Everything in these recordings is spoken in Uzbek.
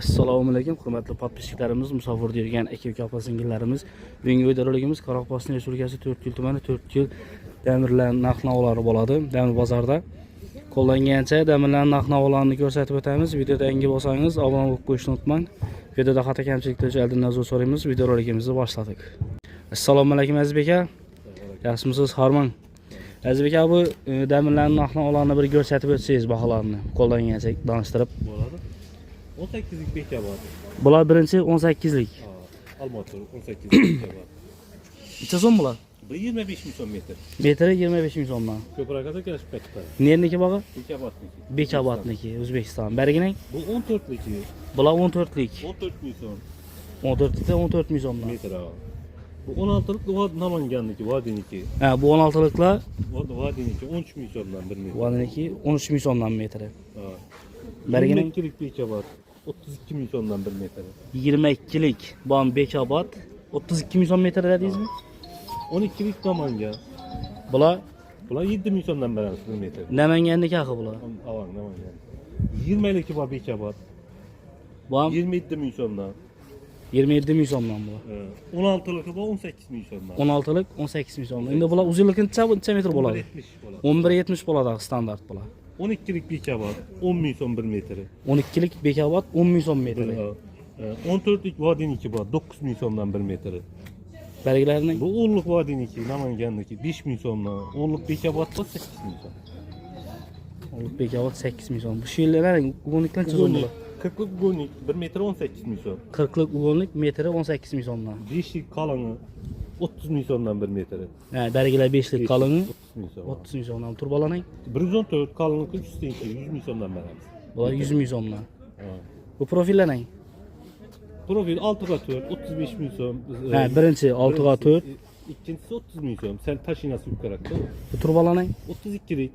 Assalomu alaykum, hurmatli podpishchilarimiz, musofirda yurgan aka opa singillarimiz. Bugungi videoroligimiz Qoraqalpog'iston Respublikasi 4 tumani 4 damirlar narx-navolar bo'ladi. Damir bozorda qo'llangancha damirlar narx-navolarini ko'rsatib o'tamiz. Videoda yangi bo'lsangiz, obuna bo'lib qo'yishni unutmang. Videoda xato kamchiliklar uchun oldindan uzr so'raymiz. Videoroligimizni boshladik. Assalomu alaykum Azizbek aka. Yaxshimisiz? Harmon. Azizbek aka, bu damirlarning narx-navolarini bir ko'rsatib o'tsangiz baholarini qo'llangancha tanishtirib bo'ladi. 18lik beka bor. Bular birinchi 18lik. Almaty 18lik beka bor. Necha so'm bular? 25 ming so'm metr. Metri 25 ming so'mdan. Ko'pragada kelib ketdi. Nerniki bog'i? Bekobodniki. Bekobodniki, O'zbekiston. Bergining? Bu 14liki. Bular 14lik. 14 ming so'm 14likda 14 ming so'mdan. metr. Bu 16lik Namanganniki, Vodiniki. Ha, bu 16liklar Vodiniki 13 ming so'mdan 1 metr. Vodiniki 13 ming so'mdan metri. Ha. Bergining 22lik beka bor. 32 ming so'mdan 1 metr. 22lik bu Bekobod 32 ming so'm metr dedingizmi? 12lik Namangan. Bular 7 ming so'mdan beramiz 1 metr. Namanganniki haqi bular. Avang Namangan. 20liki bor beka bor. Bu 27 ming so'mdan. 27 ming so'mdan bular. 16liki bor 18 ming so'mdan. 16lik 18 ming so'mdan. Endi bular uzunligi necha metr bo'ladi? 11.70 bo'ladi. 11.70 bo'ladi standart bular. 12lik beka bor 10 ming so'm 1 metr. 12lik Bekobod 10 ming so'm metri. 14lik Vodiniki bor 9 ming so'mdan 1 metr. Belgilarining Bu 10lik Vodiniki, Namanganniki 5 ming so'mdan. 10lik Bekobod 8 ming so'm. Bekobod 8 ming so'm. Bu shillarning ugonlikdan necha so'm bular? 40lik ugonlik 1 metr 18 ming so'm. 40lik ugonlik metri 18 ming so'mdan. 5lik qalini 30 ming so'mdan 1 metr. Ha, belgilar 5lik qalini 30 ming so'm. 30 ming so'mdan. Turbalaning 114 qaliniki 100 ming so'mdan beramiz. bular 100 ming so'mdan. Ha. Bu profillarning Profil 6x4 35 ming so'm. ha, birinchi 6x4, ikkinchisi 30 ming so'm. Sen tashinasi yuqaroqda. bu turbalaning 32'lik.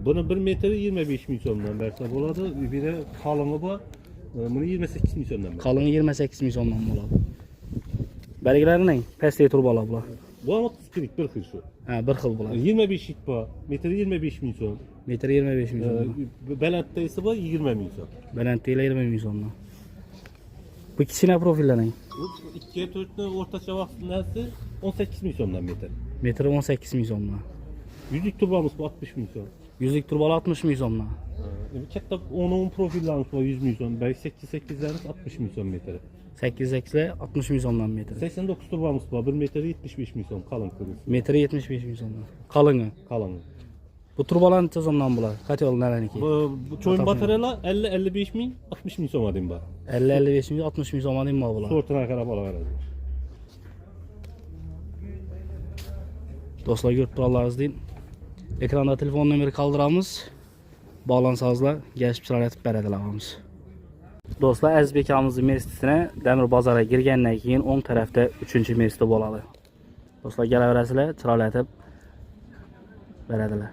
Buni 1 metr 25 ming so'mdan bersa bo'ladi. Bir de qalini bor. Buni 28 ming so'mdan beradi. qalini 28 ming so'mdan bo'ladi. Belgilarining pastdagi turbalar bular. Bu ham 32'lik bir xil shu. Ha, bir xil bular. 25 lik bor. Metr 25 ming so'm. Metri 25 ming so'm. Balandda esa bor 20 ming so'm. Balandliklar 20 ming so'mdan. Bu kichkina profillarning Bu 2 4 ni o'rtacha vaqtnasi 18 ming so'mdan metr. metri 18 ming so'mdan. Yuzlik turbamiz bu 60 ming so'm. Yuzlik turbalar 60 ming so'mdan. Katta 10 profillarimiz var 100 ming so'm. 8'lerimiz 60 ming so'm metr. 8'liklar 60 ming so'mdan metri. 89 turbamiz var 1 metr 75 ming so'm qalin ko'rinadi. Metri 75 ming so'mdan. Qalini. Qalin. Bu turbalar necha so'mdan bular? Katyollarniki. Bu çoyun bataryalar 50-55 ming 60 ming so'm adim bor. 50-55 ming 60 ming so'mdan nima bular? Sortuna qarab olaveradi. Do'stlar, ko'rib turalaringiz deyin. Ekranda telefon nomeri qoldiramiz. Bog'lansangizlar, kelishib chiroylatib beradilar o'zimiz. Do'stlar, Azizbek akamizning mestisine Damir bozoriga kirgandan keyin o'ng tarafda 3-chi mesti bo'ladi. Do'stlar, kelaverasizlar, chiroylatib beradilar.